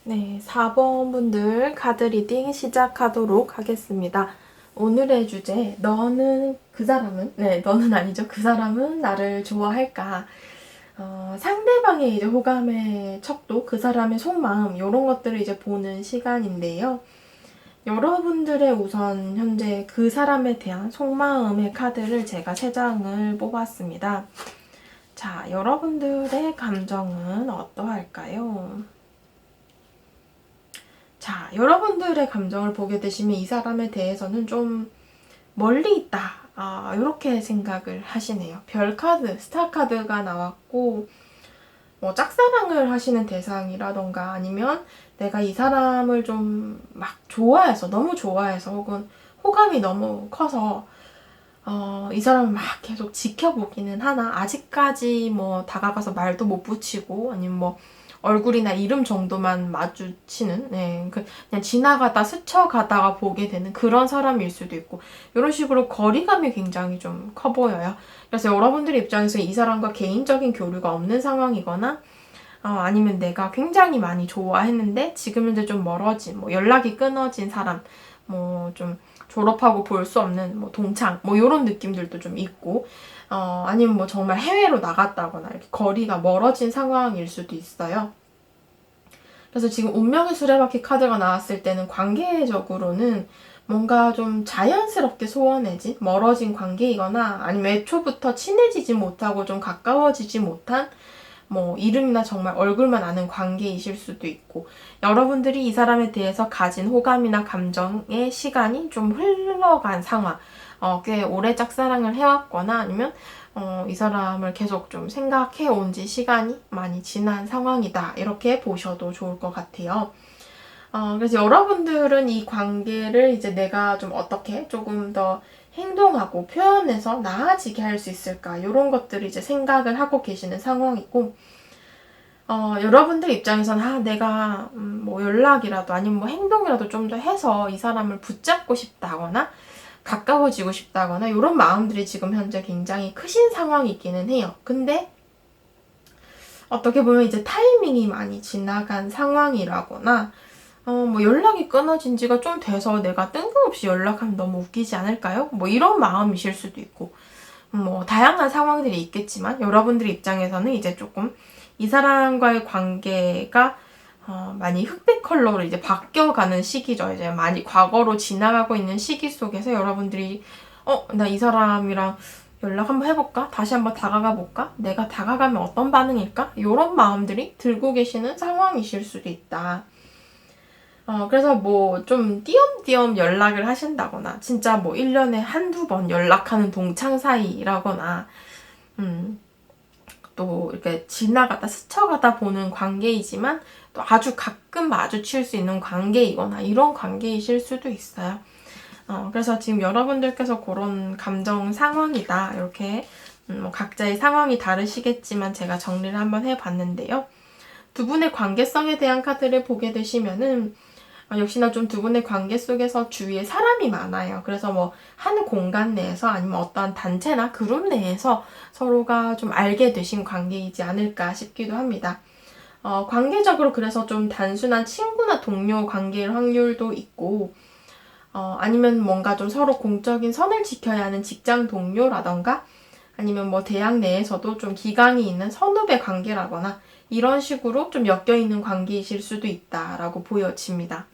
네, 4번 분들 카드 리딩 시작하도록 하겠습니다. 오늘의 주제, 너는 그 사람은? 네, 너는 아니죠. 그 사람은 나를 좋아할까? 상대방의 이제 호감의 척도, 그 사람의 속마음, 이런 것들을 이제 보는 시간인데요. 여러분들의 우선 현재 그 사람에 대한 속마음의 카드를 제가 3장을 뽑았습니다. 자, 여러분들의 감정은 어떠할까요? 자, 여러분들의 감정을 보게 되시면 이 사람에 대해서는 좀 멀리 있다. 이렇게 생각을 하시네요. 별 카드, 스타 카드가 나왔고, 뭐 짝사랑을 하시는 대상이라던가 아니면 내가 이 사람을 좀 막 좋아해서, 너무 좋아해서 혹은 호감이 너무 커서 이 사람을 막 계속 지켜보기는 하나 아직까지 뭐 다가가서 말도 못 붙이고 아니면 뭐 얼굴이나 이름 정도만 마주치는, 네, 그냥 지나가다 스쳐가다가 보게 되는 그런 사람일 수도 있고, 이런 식으로 거리감이 굉장히 좀 커 보여요. 그래서 여러분들 입장에서 이 사람과 개인적인 교류가 없는 상황이거나, 아니면 내가 굉장히 많이 좋아했는데 지금 현재 좀 멀어진, 뭐 연락이 끊어진 사람, 뭐 좀 졸업하고 볼 수 없는 뭐 동창, 뭐 이런 느낌들도 좀 있고, 아니면 뭐 정말 해외로 나갔다거나 이렇게 거리가 멀어진 상황일 수도 있어요. 그래서 지금 운명의 수레바퀴 카드가 나왔을 때는 관계적으로는 뭔가 좀 자연스럽게 소원해진, 멀어진 관계이거나 아니면 애초부터 친해지지 못하고 좀 가까워지지 못한 뭐 이름이나 정말 얼굴만 아는 관계이실 수도 있고, 여러분들이 이 사람에 대해서 가진 호감이나 감정의 시간이 좀 흘러간 상황, 꽤 오래 짝사랑을 해왔거나 아니면 이 사람을 계속 좀 생각해 온 지 시간이 많이 지난 상황이다, 이렇게 보셔도 좋을 것 같아요. 그래서 여러분들은 이 관계를 이제 내가 좀 어떻게 조금 더 행동하고 표현해서 나아지게 할 수 있을까, 이런 것들을 이제 생각을 하고 계시는 상황이고, 여러분들 입장에서는 내가 뭐 연락이라도 아니면 뭐 행동이라도 좀 더 해서 이 사람을 붙잡고 싶다거나 가까워지고 싶다거나 이런 마음들이 지금 현재 굉장히 크신 상황이기는 해요. 근데 어떻게 보면 이제 타이밍이 많이 지나간 상황이라거나 뭐 연락이 끊어진 지가 좀 돼서 내가 뜬금없이 연락하면 너무 웃기지 않을까요? 뭐 이런 마음이실 수도 있고, 뭐 다양한 상황들이 있겠지만 여러분들 입장에서는 이제 조금 이 사람과의 관계가 많이 흑백 컬러로 이제 바뀌어가는 시기죠. 이제 많이 과거로 지나가고 있는 시기 속에서 여러분들이 나 이 사람이랑 연락 한번 해볼까? 다시 한번 다가가 볼까? 내가 다가가면 어떤 반응일까? 이런 마음들이 들고 계시는 상황이실 수도 있다. 그래서 뭐 좀 띄엄띄엄 연락을 하신다거나 진짜 뭐 1년에 한두 번 연락하는 동창 사이라거나 또 이렇게 지나가다 스쳐가다 보는 관계이지만 또 아주 가끔 마주칠 수 있는 관계이거나 이런 관계이실 수도 있어요. 그래서 지금 여러분들께서 그런 감정 상황이다, 이렇게 뭐 각자의 상황이 다르시겠지만 제가 정리를 한번 해봤는데요. 두 분의 관계성에 대한 카드를 보게 되시면은 역시나 좀 두 분의 관계 속에서 주위에 사람이 많아요. 그래서 뭐 한 공간 내에서 아니면 어떠한 단체나 그룹 내에서 서로가 좀 알게 되신 관계이지 않을까 싶기도 합니다. 관계적으로 그래서 좀 단순한 친구나 동료 관계일 확률도 있고, 아니면 뭔가 좀 서로 공적인 선을 지켜야 하는 직장 동료라던가 아니면 뭐 대학 내에서도 좀 기강이 있는 선후배 관계라거나 이런 식으로 좀 엮여있는 관계이실 수도 있다라고 보여집니다.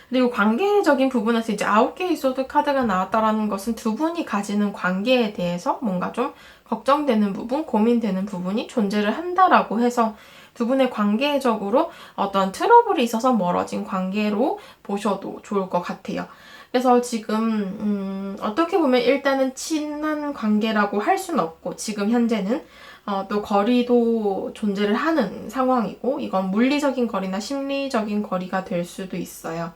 그리고 관계적인 부분에서 이제 9개의 소드 카드가 나왔다라는 것은 두 분이 가지는 관계에 대해서 뭔가 좀 걱정되는 부분, 고민되는 부분이 존재를 한다라고 해서 두 분의 관계적으로 어떤 트러블이 있어서 멀어진 관계로 보셔도 좋을 것 같아요. 그래서 지금 어떻게 보면 일단은 친한 관계라고 할 수는 없고, 지금 현재는 또 거리도 존재를 하는 상황이고, 이건 물리적인 거리나 심리적인 거리가 될 수도 있어요.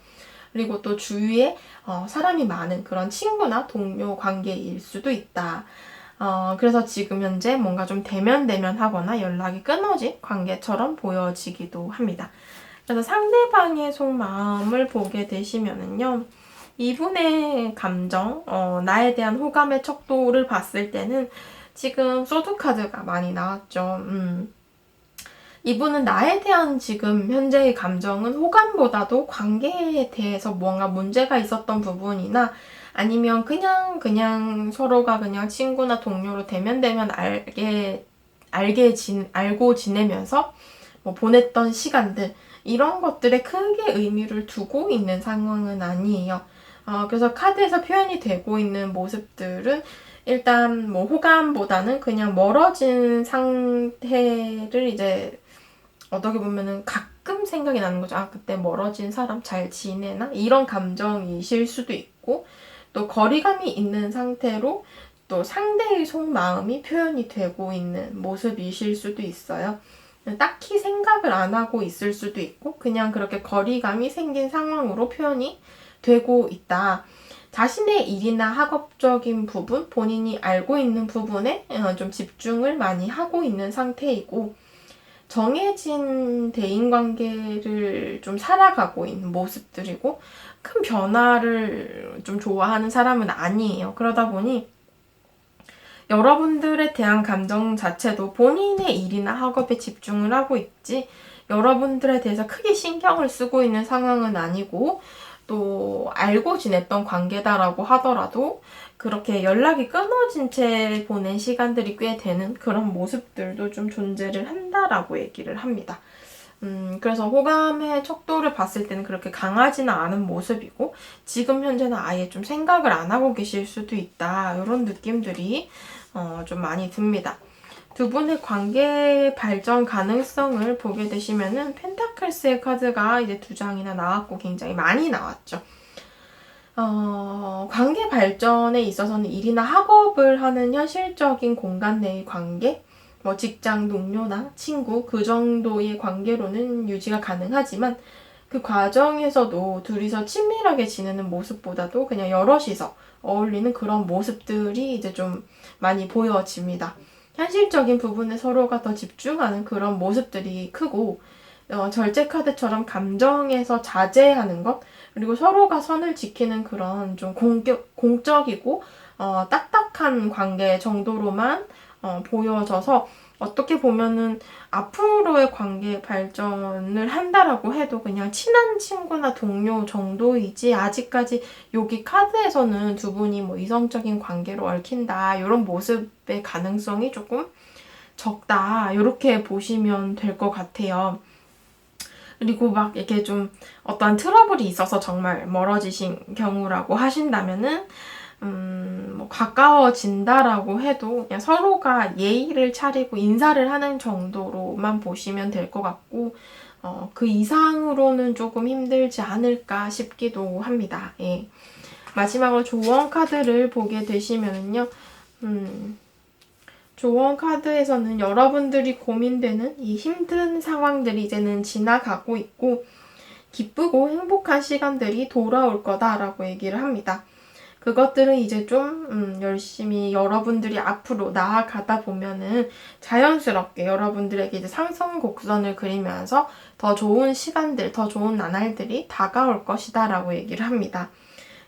그리고 또 주위에 사람이 많은 그런 친구나 동료 관계일 수도 있다. 그래서 지금 현재 뭔가 좀 대면대면하거나 연락이 끊어진 관계처럼 보여지기도 합니다. 그래서 상대방의 속마음을 보게 되시면은요, 이분의 감정, 나에 대한 호감의 척도를 봤을 때는 지금 소드 카드가 많이 나왔죠. 이분은 나에 대한 지금 현재의 감정은 호감보다도 관계에 대해서 뭔가 문제가 있었던 부분이나 아니면 그냥 서로가 그냥 친구나 동료로 대면대면 알고 지내면서 뭐 보냈던 시간들, 이런 것들에 크게 의미를 두고 있는 상황은 아니에요. 그래서 카드에서 표현이 되고 있는 모습들은 일단 뭐 호감보다는 그냥 멀어진 상태를 이제 어떻게 보면은 가끔 생각이 나는 거죠. 그때 멀어진 사람 잘 지내나? 이런 감정이실 수도 있고, 또 거리감이 있는 상태로 또 상대의 속마음이 표현이 되고 있는 모습이실 수도 있어요. 딱히 생각을 안 하고 있을 수도 있고, 그냥 그렇게 거리감이 생긴 상황으로 표현이 되고 있다. 자신의 일이나 학업적인 부분, 본인이 알고 있는 부분에 좀 집중을 많이 하고 있는 상태이고, 정해진 대인관계를 좀 살아가고 있는 모습들이고, 큰 변화를 좀 좋아하는 사람은 아니에요. 그러다 보니 여러분들에 대한 감정 자체도 본인의 일이나 학업에 집중을 하고 있지, 여러분들에 대해서 크게 신경을 쓰고 있는 상황은 아니고, 또 알고 지냈던 관계다라고 하더라도 그렇게 연락이 끊어진 채 보낸 시간들이 꽤 되는 그런 모습들도 좀 존재를 한다라고 얘기를 합니다. 그래서 호감의 척도를 봤을 때는 그렇게 강하지는 않은 모습이고, 지금 현재는 아예 좀 생각을 안 하고 계실 수도 있다, 이런 느낌들이 좀 많이 듭니다. 두 분의 관계 발전 가능성을 보게 되시면은 펜타클스의 카드가 이제 2장이나 나왔고 굉장히 많이 나왔죠. 관계 발전에 있어서는 일이나 학업을 하는 현실적인 공간 내의 관계, 뭐 직장 동료나 친구, 그 정도의 관계로는 유지가 가능하지만, 그 과정에서도 둘이서 친밀하게 지내는 모습보다도 그냥 여럿이서 어울리는 그런 모습들이 이제 좀 많이 보여집니다. 현실적인 부분에 서로가 더 집중하는 그런 모습들이 크고, 절제 카드처럼 감정에서 자제하는 것, 그리고 서로가 선을 지키는 그런 좀 공적이고 딱딱한 관계 정도로만 보여져서, 어떻게 보면은 앞으로의 관계 발전을 한다라고 해도 그냥 친한 친구나 동료 정도이지, 아직까지 여기 카드에서는 두 분이 뭐 이성적인 관계로 얽힌다, 이런 모습의 가능성이 조금 적다, 이렇게 보시면 될 것 같아요. 그리고 막 이렇게 좀 어떤 트러블이 있어서 정말 멀어지신 경우라고 하신다면은 뭐 가까워진다라고 해도 그냥 서로가 예의를 차리고 인사를 하는 정도로만 보시면 될 것 같고, 그 이상으로는 조금 힘들지 않을까 싶기도 합니다. 예. 마지막으로 조언 카드를 보게 되시면은요, 조언 카드에서는 여러분들이 고민되는 이 힘든 상황들이 이제는 지나가고 있고, 기쁘고 행복한 시간들이 돌아올 거다라고 얘기를 합니다. 그것들은 이제 좀 열심히 여러분들이 앞으로 나아가다 보면은 자연스럽게 여러분들에게 이제 상승 곡선을 그리면서 더 좋은 시간들, 더 좋은 나날들이 다가올 것이다 라고 얘기를 합니다.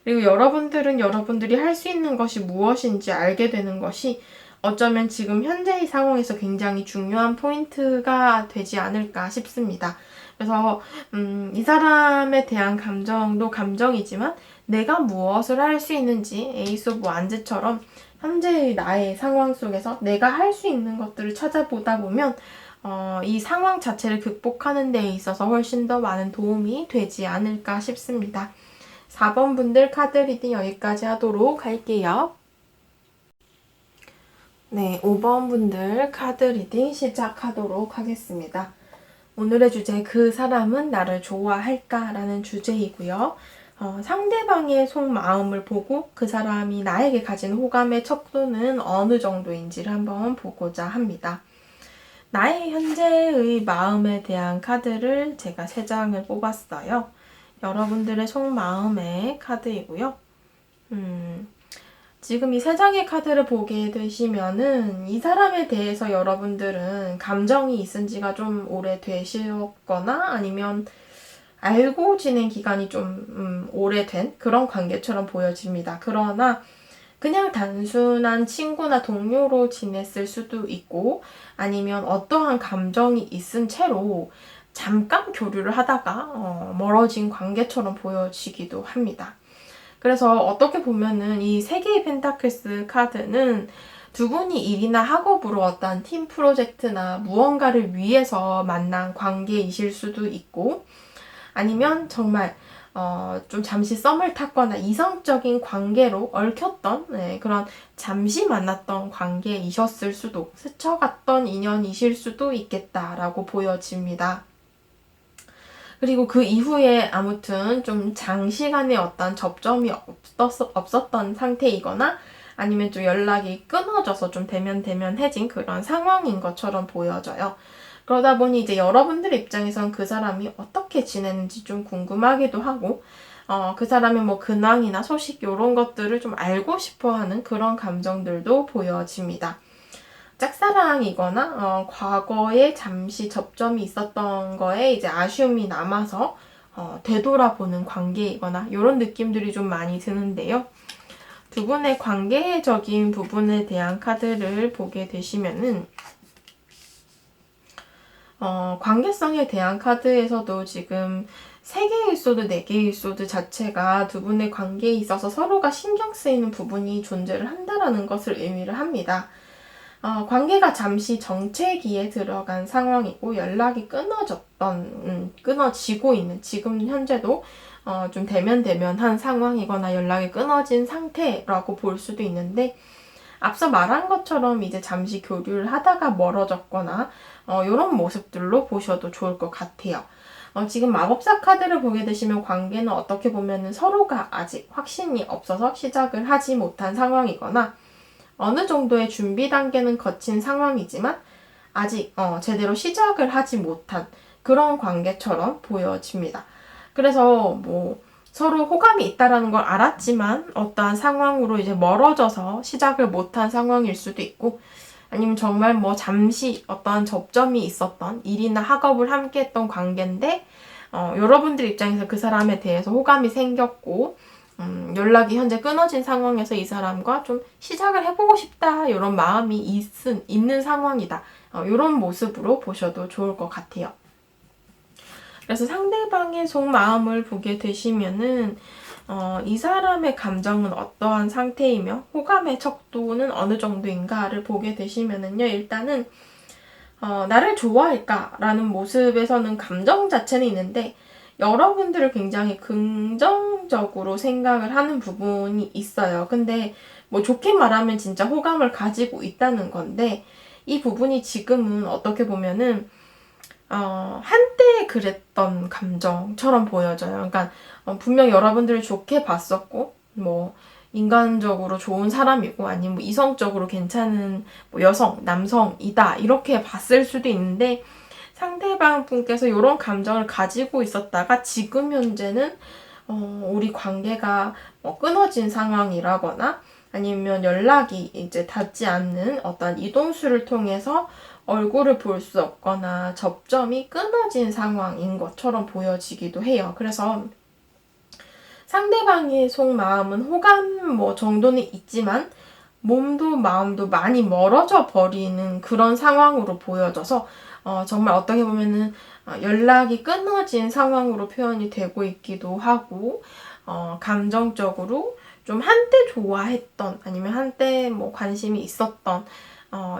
그리고 여러분들은 여러분들이 할 수 있는 것이 무엇인지 알게 되는 것이 어쩌면 지금 현재의 상황에서 굉장히 중요한 포인트가 되지 않을까 싶습니다. 그래서 이 사람에 대한 감정도 감정이지만, 내가 무엇을 할 수 있는지 에이스 오브 완즈처럼 현재의 나의 상황 속에서 내가 할 수 있는 것들을 찾아보다 보면 이 상황 자체를 극복하는 데 있어서 훨씬 더 많은 도움이 되지 않을까 싶습니다. 4번 분들 카드 리딩 여기까지 하도록 할게요. 네, 5번 분들 카드 리딩 시작하도록 하겠습니다. 오늘의 주제, 그 사람은 나를 좋아할까? 라는 주제이고요. 상대방의 속마음을 보고 그 사람이 나에게 가진 호감의 척도는 어느 정도인지를 한번 보고자 합니다. 나의 현재의 마음에 대한 카드를 제가 3장을 뽑았어요. 여러분들의 속마음의 카드이고요. 지금 이 3장의 카드를 보게 되시면은 이 사람에 대해서 여러분들은 감정이 있은 지가 좀 오래 되셨거나, 아니면 알고 지낸 기간이 좀 오래된 그런 관계처럼 보여집니다. 그러나 그냥 단순한 친구나 동료로 지냈을 수도 있고 아니면 어떠한 감정이 있은 채로 잠깐 교류를 하다가 멀어진 관계처럼 보여지기도 합니다. 그래서 어떻게 보면은 이 세 개의 펜타클스 카드는 두 분이 일이나 학업으로 어떤 팀 프로젝트나 무언가를 위해서 만난 관계이실 수도 있고 아니면 정말 좀 잠시 썸을 탔거나 이성적인 관계로 얽혔던 그런 잠시 만났던 관계이셨을 수도 스쳐갔던 인연이실 수도 있겠다라고 보여집니다. 그리고 그 이후에 아무튼 좀 장시간의 어떤 접점이 없었던 상태이거나 아니면 좀 연락이 끊어져서 좀 대면대면해진 그런 상황인 것처럼 보여져요. 그러다 보니 이제 여러분들 입장에선 그 사람이 어떻게 지내는지 좀 궁금하기도 하고 그 사람의 뭐 근황이나 소식 이런 것들을 좀 알고 싶어하는 그런 감정들도 보여집니다. 짝사랑이거나 과거에 잠시 접점이 있었던 거에 이제 아쉬움이 남아서 되돌아보는 관계이거나 이런 느낌들이 좀 많이 드는데요. 두 분의 관계적인 부분에 대한 카드를 보게 되시면은 관계성에 대한 카드에서도 지금 3개의 소드, 4개의 소드 자체가 두 분의 관계에 있어서 서로가 신경 쓰이는 부분이 존재를 한다라는 것을 의미를 합니다. 관계가 잠시 정체기에 들어간 상황이고 연락이 끊어지고 있는 지금 현재도 좀 대면대면한 상황이거나 연락이 끊어진 상태라고 볼 수도 있는데 앞서 말한 것처럼 이제 잠시 교류를 하다가 멀어졌거나 이런 모습들로 보셔도 좋을 것 같아요. 지금 마법사 카드를 보게 되시면 관계는 어떻게 보면 서로가 아직 확신이 없어서 시작을 하지 못한 상황이거나 어느 정도의 준비 단계는 거친 상황이지만 아직 제대로 시작을 하지 못한 그런 관계처럼 보여집니다. 그래서 뭐 서로 호감이 있다라는 걸 알았지만 어떠한 상황으로 이제 멀어져서 시작을 못한 상황일 수도 있고 아니면 정말 뭐 잠시 어떠한 접점이 있었던 일이나 학업을 함께 했던 관계인데 여러분들 입장에서 그 사람에 대해서 호감이 생겼고 연락이 현재 끊어진 상황에서 이 사람과 좀 시작을 해보고 싶다 이런 마음이 있는 상황이다 이런 모습으로 보셔도 좋을 것 같아요. 그래서 상대방의 속마음을 보게 되시면은 이 사람의 감정은 어떠한 상태이며 호감의 척도는 어느 정도인가를 보게 되시면은요 일단은 나를 좋아할까라는 모습에서는 감정 자체는 있는데 여러분들을 굉장히 긍정적으로 생각을 하는 부분이 있어요. 근데 뭐 좋게 말하면 진짜 호감을 가지고 있다는 건데 이 부분이 지금은 어떻게 보면은 한때 그랬던 감정처럼 보여져요. 그러니까 분명 여러분들을 좋게 봤었고 뭐 인간적으로 좋은 사람이고 아니면 뭐 이성적으로 괜찮은 뭐 여성, 남성이다 이렇게 봤을 수도 있는데 상대방 분께서 이런 감정을 가지고 있었다가 지금 현재는 우리 관계가 끊어진 상황이라거나 아니면 연락이 이제 닿지 않는 어떤 이동수를 통해서 얼굴을 볼 수 없거나 접점이 끊어진 상황인 것처럼 보여지기도 해요. 그래서 상대방의 속마음은 호감 뭐 정도는 있지만 몸도 마음도 많이 멀어져 버리는 그런 상황으로 보여져서 정말 어떻게 보면은 연락이 끊어진 상황으로 표현이 되고 있기도 하고 감정적으로 좀 한때 좋아했던 아니면 한때 뭐 관심이 있었던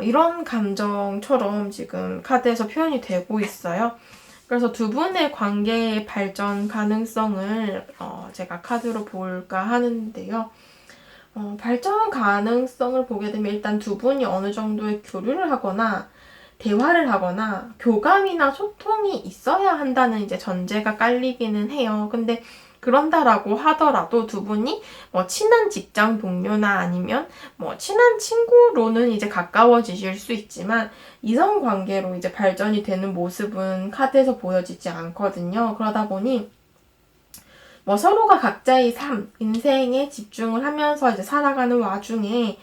이런 감정처럼 지금 카드에서 표현이 되고 있어요. 그래서 두 분의 관계의 발전 가능성을 제가 카드로 볼까 하는데요. 발전 가능성을 보게 되면 일단 두 분이 어느 정도의 교류를 하거나 대화를 하거나 교감이나 소통이 있어야 한다는 이제 전제가 깔리기는 해요. 근데 그런다라고 하더라도 두 분이 뭐 친한 직장 동료나 아니면 뭐 친한 친구로는 이제 가까워지실 수 있지만 이성 관계로 이제 발전이 되는 모습은 카드에서 보여지지 않거든요. 그러다 보니 뭐 서로가 각자의 삶, 인생에 집중을 하면서 이제 살아가는 와중에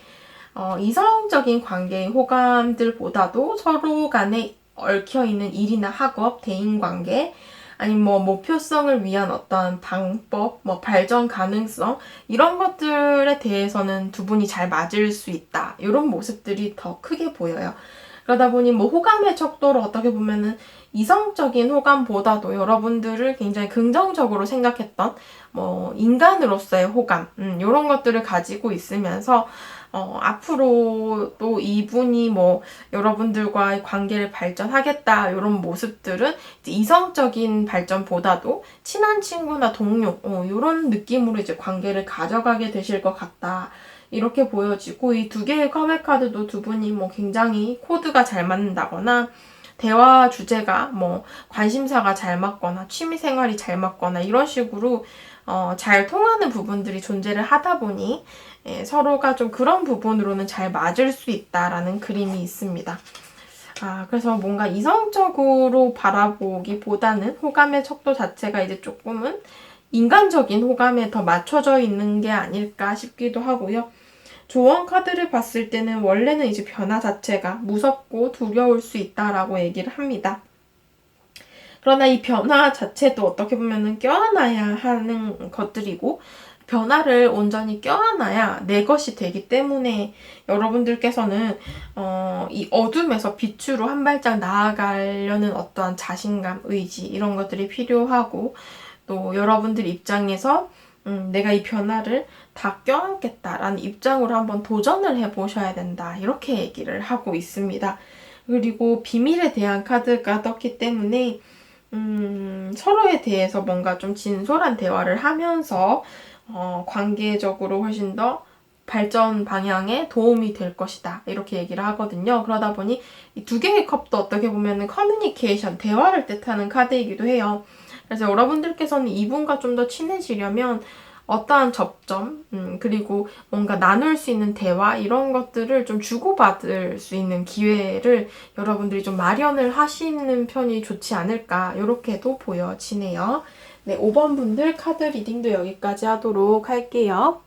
이성적인 관계의 호감들보다도 서로 간에 얽혀있는 일이나 학업, 대인관계 아니면 뭐 목표성을 위한 어떤 방법, 뭐 발전 가능성 이런 것들에 대해서는 두 분이 잘 맞을 수 있다. 이런 모습들이 더 크게 보여요. 그러다 보니 뭐 호감의 척도를 어떻게 보면은 이성적인 호감보다도 여러분들을 굉장히 긍정적으로 생각했던 뭐 인간으로서의 호감 이런 것들을 가지고 있으면서 앞으로 또 이분이 뭐 여러분들과의 관계를 발전하겠다 이런 모습들은 이제 이성적인 발전보다도 친한 친구나 동료 이런 느낌으로 이제 관계를 가져가게 되실 것 같다. 이렇게 보여지고 이 두 개의 컵의 카드도 두 분이 뭐 굉장히 코드가 잘 맞는다거나 대화 주제가 뭐 관심사가 잘 맞거나 취미 생활이 잘 맞거나 이런 식으로 잘 통하는 부분들이 존재를 하다 보니 서로가 좀 그런 부분으로는 잘 맞을 수 있다라는 그림이 있습니다. 그래서 뭔가 이성적으로 바라보기보다는 호감의 척도 자체가 이제 조금은 인간적인 호감에 더 맞춰져 있는 게 아닐까 싶기도 하고요. 조언 카드를 봤을 때는 원래는 이제 변화 자체가 무섭고 두려울 수 있다라고 얘기를 합니다. 그러나 이 변화 자체도 어떻게 보면은 껴안아야 하는 것들이고 변화를 온전히 껴안아야 내 것이 되기 때문에 여러분들께서는 이 어둠에서 빛으로 한 발짝 나아가려는 어떠한 자신감, 의지 이런 것들이 필요하고 또 여러분들 입장에서 내가 이 변화를 다 껴안겠다라는 입장으로 한번 도전을 해보셔야 된다. 이렇게 얘기를 하고 있습니다. 그리고 비밀에 대한 카드가 떴기 때문에 서로에 대해서 뭔가 좀 진솔한 대화를 하면서 관계적으로 훨씬 더 발전 방향에 도움이 될 것이다. 이렇게 얘기를 하거든요. 그러다 보니 이 두 개의 컵도 어떻게 보면 커뮤니케이션, 대화를 뜻하는 카드이기도 해요. 그래서 여러분들께서는 이분과 좀 더 친해지려면 어떠한 접점, 그리고 뭔가 나눌 수 있는 대화, 이런 것들을 좀 주고받을 수 있는 기회를 여러분들이 좀 마련을 하시는 편이 좋지 않을까, 이렇게도 보여지네요. 네, 5번 분들 카드 리딩도 여기까지 하도록 할게요.